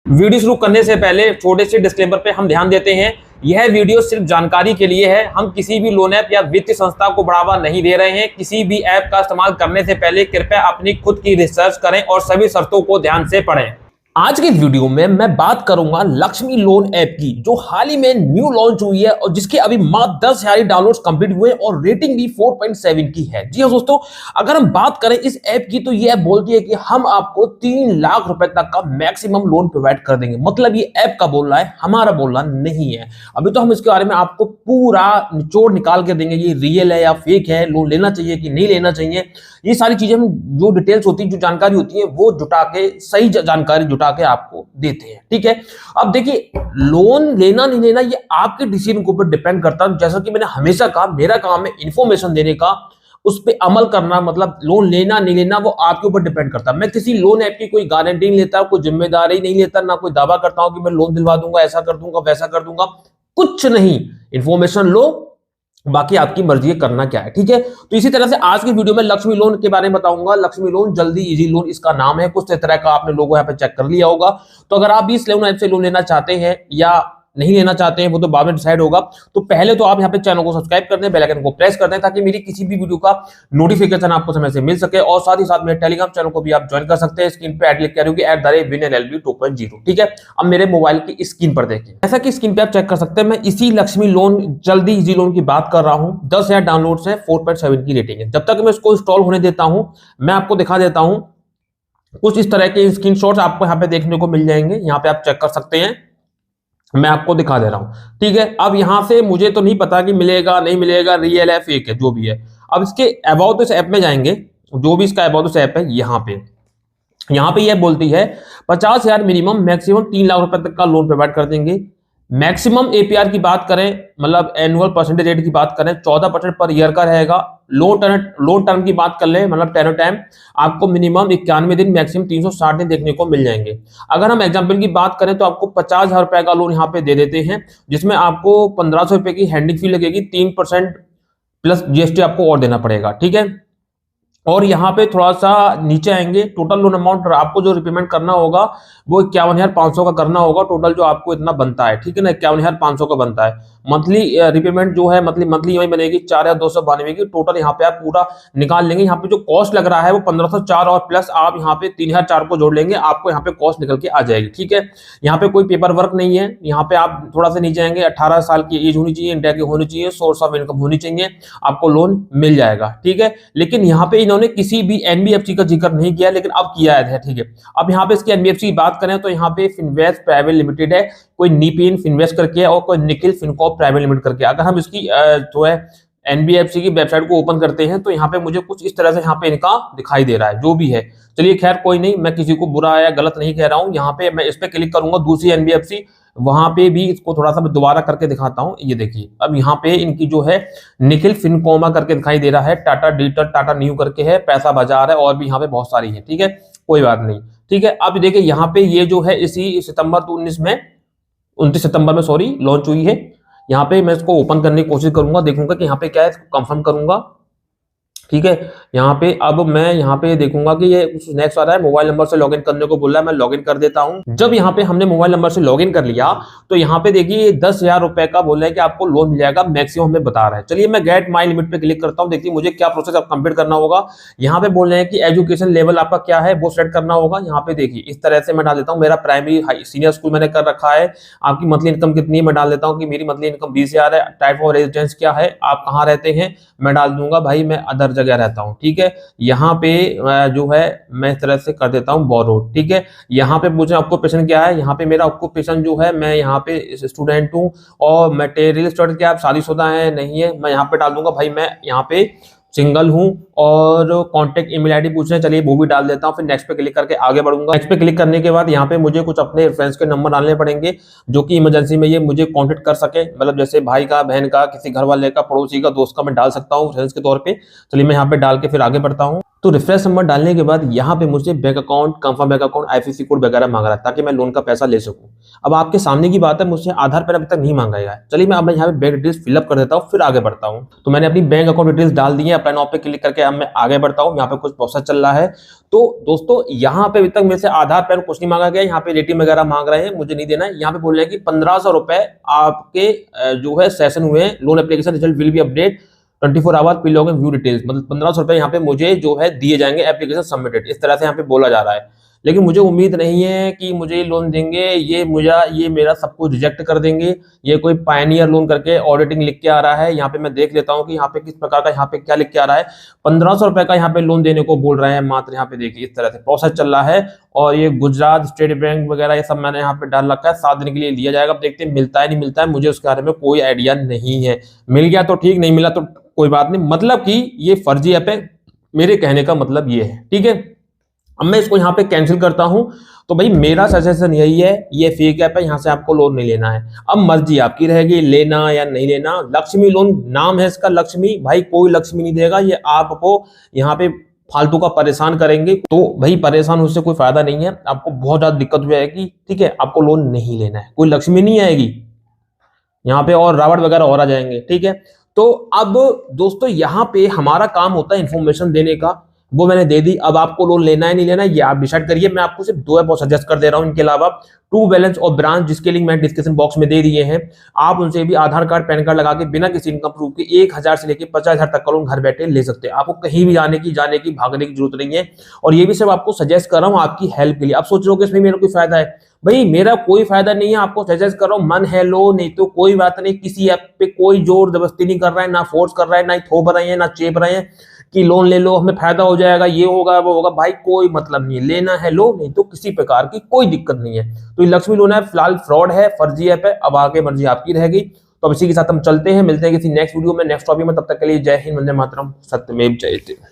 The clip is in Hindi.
वीडियो शुरू करने से पहले छोटे से डिस्क्लेमर पे हम ध्यान देते हैं। यह वीडियो सिर्फ जानकारी के लिए है। हम किसी भी लोन ऐप या वित्तीय संस्था को बढ़ावा नहीं दे रहे हैं। किसी भी ऐप का इस्तेमाल करने से पहले कृपया अपनी खुद की रिसर्च करें और सभी शर्तों को ध्यान से पढ़ें। आज के वीडियो में मैं बात करूंगा लक्ष्मी लोन ऐप की, जो हाल ही में न्यू लॉन्च हुई है और जिसके अभी मात्र 10,000 डाउनलोड्स कंप्लीट हुए और रेटिंग भी 4.7 की है। जी हाँ दोस्तों, अगर हम बात करें इस ऐप की तो ये ऐप बोलती है कि हम आपको 3 लाख रुपए तक का मैक्सिमम लोन प्रोवाइड कर देंगे। मतलब ये ऐप का बोल रहा है, हमारा बोलना नहीं है। अभी तो हम इसके बारे में आपको पूरा निचोड़ निकाल के देंगे, ये रियल है या फेक है, लोन लेना चाहिए कि नहीं लेना चाहिए। ये सारी चीजें हम जो डिटेल्स होती है, जो जानकारी होती है, वो जुटा के सही जानकारी जुटा के आपको देते हैं। ठीक है, अब देखिए, लोन लेना नहीं लेना ये आपके डिसीजन के ऊपर डिपेंड करता है। जैसा कि मैंने हमेशा कहा, मेरा काम है इंफॉर्मेशन देने का, उस पर अमल करना। मतलब लोन लेना नहीं लेना वो आपके ऊपर डिपेंड करता है। मैं किसी लोन ऐप की कोई गारंटी नहीं लेता, कोई जिम्मेदारी नहीं लेता, ना कोई दावा करता हूं कि मैं लोन दिलवा दूंगा, ऐसा कर दूंगा, वैसा कर दूंगा, कुछ नहीं। इंफॉर्मेशन लो, बाकी आपकी मर्जी है करना क्या है। ठीक है, तो इसी तरह से आज की वीडियो में लक्ष्मी लोन के बारे में बताऊंगा। लक्ष्मी लोन, जल्दी इजी लोन इसका नाम है। कुछ तरह का आपने लोगो यहाँ पे चेक कर लिया होगा। तो अगर आप भी इस लोन ऐप से लोन लेना चाहते हैं या नहीं लेना चाहते हैं, वो तो बाद में डिसाइड होगा। तो पहले तो आप यहाँ पे चैनल को सब्सक्राइब कर दें, बेल आइकन को प्रेस कर दें, ताकि मेरी किसी भी वीडियो का नोटिफिकेशन आपको समय से मिल सके। और साथ ही साथ मेरे टेलीग्राम चैनल को भी आप ज्वाइन कर सकते हैं। स्क्रीन पे ऐड लिख कर @winllb 2.0। ठीक है, अब मेरे मोबाइल की स्क्रीन पर देखिए, ऐसा कि स्क्रीन पे आप चेक कर सकते हैं। मैं इसी लक्ष्मी लोन, जल्दी इजी लोन की बात कर रहा हूँ। 10,000 डाउनलोड्स है, 4.7 की रेटिंग है। जब तक मैं इसको इंस्टॉल होने देता हूं, मैं आपको दिखा देता हूं। कुछ इस तरह के स्क्रीनशॉट्स आपको यहाँ पे देखने को मिल जाएंगे। यहाँ पे आप चेक कर सकते हैं, मैं आपको दिखा दे रहा हूं। ठीक है, अब यहां से मुझे तो नहीं पता कि मिलेगा नहीं मिलेगा, रियल है फेक है, जो भी है। अब इसके अबाउट इस ऐप में जाएंगे, जो भी इसका अबाउट इस ऐप है, यहां पे ये बोलती है 50,000 मिनिमम, मैक्सिमम 3 लाख रुपए तक का लोन प्रोवाइड कर देंगे। मैक्सिमम एपीआर की बात करें, मतलब एनुअल परसेंटेज रेट की बात करें, 14% पर ईयर का रहेगा। लोन टर्म की बात कर ले, मतलब टेनो टाइम, आपको मिनिमम 91 दिन, मैक्सिमम 360 दिन देखने को मिल जाएंगे। अगर हम एग्जांपल की बात करें तो आपको 50,000 रुपए का लोन यहाँ पे दे देते हैं, जिसमें आपको 1,500 रुपए की हैंडलिंग फी लगेगी, 3% प्लस जीएसटी आपको और देना पड़ेगा। ठीक है, और यहाँ पे थोड़ा सा नीचे आएंगे, टोटल लोन अमाउंट आपको जो रिपेमेंट करना होगा वो 51,500 का करना होगा। टोटल जो आपको इतना बनता है, ठीक है ना, 51,500 का बनता है। मंथली रिपेमेंट जो है, मंथली ईएमआई बनेगी 4,292 की। टोटल यहाँ पे आप पूरा निकाल लेंगे। यहाँ पे जो कॉस्ट लग रहा है वो 1,504 और प्लस आप यहाँ पे 3,004 को जोड़ लेंगे, आपको यहाँ पे कॉस्ट निकल के आ जाएगी। ठीक है, यहाँ पे कोई पेपर वर्क नहीं है। यहाँ पे आप थोड़ा सा नीचे आएंगे, 18 साल की एज होनी चाहिए, इंडिया की होनी चाहिए, सोर्स ऑफ इनकम होनी चाहिए, आपको लोन मिल जाएगा। ठीक है, लेकिन यहाँ पे इन्होंने किसी भी एनबीएफसी का जिक्र नहीं किया, लेकिन अब किया है। ठीक है, अब यहाँ पे इसकी एनबीएफसी की बात करें तो यहाँ पे फिनवेस्ट प्राइवेट लिमिटेड है, कोई निपिन फिनवेस्ट करके है, और कोई निखिल फिनकॉर्प प्राइवेट लिमिटेड करके। अगर हम इसकी जो है एनबीएफसी की वेबसाइट को ओपन करते हैं तो यहाँ पे मुझे कुछ इस तरह से यहाँ पे इनका दिखाई दे रहा है, जो भी है। चलिए खैर कोई नहीं, मैं किसी को बुरा या गलत नहीं कह रहा हूँ। यहाँ पे मैं इस पे क्लिक करूंगा, दूसरी एनबीएफसी, वहां पे भी इसको थोड़ा सा मैं दोबारा करके दिखाता हूं। ये देखिए, अब यहाँ पे इनकी जो है निखिल फिनकोमा करके दिखाई दे रहा है, टाटा डिजिटल, टाटा न्यू करके है, पैसा बाजार है, और भी यहाँ पे बहुत सारी है। ठीक है, कोई बात नहीं। ठीक है, अब देखिए यहाँ पे ये जो है इसी 29 सितंबर में सॉरी लॉन्च हुई है। यहाँ पे मैं इसको ओपन करने की कोशिश करूंगा, देखूंगा कि यहाँ पे क्या है, कंफर्म करूंगा। ठीक है, यहाँ पे अब मैं यहाँ पे देखूंगा कि ये नेक्स्ट आ रहा है, मोबाइल नंबर से लॉगिन करने को बोल रहा है। मैं लॉगिन कर देता हूं। जब यहाँ पे हमने मोबाइल नंबर से लॉगिन कर लिया तो यहाँ पे देखिए 10,000 रुपए का बोल रहा है कि आपको लोन मिल जाएगा, मैक्सिमम हमें बता रहा है। चलिए मैं गेट माई लिमिट पे क्लिक करता हूँ, देखिए मुझे क्या प्रोसेस अब कंप्लीट करना होगा। यहाँ पे बोल रहे हैं कि एजुकेशन लेवल आपका क्या है वो सेट करना होगा। यहाँ पे देखिए इस तरह से मैं डाल देता हूँ, मेरा प्राइमरी सीनियर स्कूल मैंने कर रखा है। आपकी मंथली इनकम कितनी है, मैं डाल देता हूँ कि मेरी मंथली इनकम 20,000 है। टाइप ऑफ रेजिडेंस क्या है, आप कहाँ रहते हैं, मैं डाल दूंगा भाई मैं अदर जगह रहता हूँ। ठीक है, यहाँ पे जो है मैं इस तरह से कर देता हूँ बोरोड। ठीक है, यहाँ पे पूछे ऑक्यूपेशन क्या है, यहाँ पे मेरा ऑक्यूपेशन जो है, मैं यहाँ पे स्टूडेंट हूँ, और मटेरियल स्टूडेंट क्या, आप शादीशुदा है नहीं है, मैं यहाँ पे डाल दूंगा भाई मैं यहाँ पे सिंगल हूं। और कॉन्टेक्ट ईमेल आईडी पूछ रहे हैं, चलिए वो भी डाल देता हूं। फिर नेक्स्ट पे क्लिक करके आगे बढ़ूंगा। नेक्स्ट पे क्लिक करने के बाद यहाँ पे मुझे कुछ अपने फ्रेंड्स के नंबर डालने पड़ेंगे, जो कि इमरजेंसी में ये मुझे कॉन्टेक्ट कर सके। मतलब जैसे भाई का, बहन का, किसी घर वाले का, पड़ोसी का, दोस्त का मैं डाल सकता हूँ फ्रेंड्स के तौर पे। चलिए मैं यहाँ पे डाल के फिर आगे बढ़ता हूँ। तो रेफरेंस नंबर डालने के बाद यहाँ पे मुझे bank account, confirm bank account, IFSC code वगैरह मांग रहा है ताकि मैं लोन का पैसा ले सकूं। अब आपके सामने की बात है, मुझसे आधार पैन अभी तक नहीं मांगा गया है। चलिए मैं यहाँ पे बैंक डिटेल्स फिलअप कर देता हूँ, फिर आगे बढ़ता हूँ। तो मैंने अपनी बैंक अकाउंट डिटेल्स डाल दी है, अप्लाई नाउ पे क्लिक करके अब मैं आगे बढ़ता हूँ। यहाँ पे कुछ प्रोसेस चल रहा है। तो दोस्तों यहाँ पे अभी तक मेरे से आधार पैन कुछ नहीं मांगा गया। यहाँ पे रेटिंग वगैरह मांग रहे हैं, मुझे नहीं देना है। यहाँ पे बोल रहे हैं कि 1500 रुपए आपके जो है सेशन हुए हैं, loan application result will be update 24 hours P log in view details, मतलब 1500 रुपए यहाँ पे मुझे जो है दिए जाएंगे, एप्लीकेशन सबमिटेड, इस तरह से यहाँ पे बोला जा रहा है। लेकिन मुझे उम्मीद नहीं है कि मुझे लोन देंगे। ये मेरा सब कुछ रिजेक्ट कर देंगे। ये कोई पायनियर लोन करके ऑडिटिंग लिख के आ रहा है। यहाँ पे मैं देख लेता हूँ कि यहाँ पे किस प्रकार का, यहाँ पे क्या लिख के आ रहा है। 1500 रुपए का यहाँ पे लोन देने को बोल रहे हैं मात्र। यहाँ पे देखिए इस तरह से प्रोसेस चल रहा है। और ये गुजरात स्टेट बैंक वगैरह ये सब मैंने यहाँ पे डाल रखा है। 7 दिन के लिए लिया जाएगा। अब देखते हैं मिलता है नहीं मिलता है, मुझे उसके बारे में कोई आइडिया नहीं है। मिल गया तो ठीक, नहीं मिला तो कोई बात नहीं। मतलब कि ये फर्जी ऐप है, मेरे कहने का मतलब ये है, ठीक है। अब मैं इसको यहाँ पे कैंसिल करता हूं। तो भाई मेरा सजेशन यही है, ये फेक ऐप है, यहाँ से आपको लोन नहीं लेना है। अब मर्जी आपकी रहेगी लेना या नहीं लेना। लक्ष्मी लोन नाम है इसका, लक्ष्मी। भाई कोई लक्ष्मी नहीं देगा, ये आपको यहाँ पे फालतू का परेशान करेंगे। तो भाई परेशान उससे कोई फायदा नहीं है, आपको बहुत ज्यादा दिक्कत हो जाएगी, ठीक है। आपको लोन नहीं लेना है, कोई लक्ष्मी नहीं आएगी यहाँ पे, और रावण वगैरह और आ जाएंगे, ठीक है। तो अब दोस्तों यहाँ पे हमारा काम होता है इन्फॉर्मेशन देने का, वो मैंने दे दी। अब आपको लोन लेना है नहीं लेना ये आप डिसाइड करिए। मैं आपको सिर्फ 2 ऐप सजेस्ट कर दे रहा हूं, इनके अलावा ट्रू बैलेंस और ब्रांच, जिसके लिंक मैंने डिस्क्रिप्शन बॉक्स में दे दिए हैं। आप उनसे भी आधार कार्ड, पैन कार्ड लगा के बिना किसी इनकम प्रूफ के 1000 से लेकर 50,000 तक का लोन घर बैठे ले सकते हैं। आपको कहीं भी जाने की भागने की जरूरत नहीं है। और ये भी सब आपको सजेस्ट कर रहा हूँ आपकी हेल्प के लिए। आप सोच रहे हो कि इसमें मेरा कोई फायदा है, भाई मेरा कोई फायदा नहीं है। आपको सजेस्ट कर रहा हूँ, मन है लो, नहीं तो कोई बात नहीं। किसी ऐप पे कोई जोर जबरदस्ती नहीं कर रहा है, ना फोर्स कर रहा है, ना थोप रहे हैं, ना चेप रहे हैं कि लोन ले लो हमें फायदा हो जाएगा, ये होगा वो होगा। भाई कोई मतलब नहीं है, लेना है लो, नहीं तो किसी प्रकार की कोई दिक्कत नहीं है। तो ये लक्ष्मी लोन ऐप फिलहाल फ्रॉड है, फर्जी ऐप है। अब आगे मर्जी आपकी रहेगी। तो अब इसी के साथ हम चलते हैं, मिलते हैं किसी नेक्स्ट वीडियो में, नेक्स्ट टॉपिक में। तब तक के लिए जय हिंद, वंदे मातरम, सत्यमेव जयते।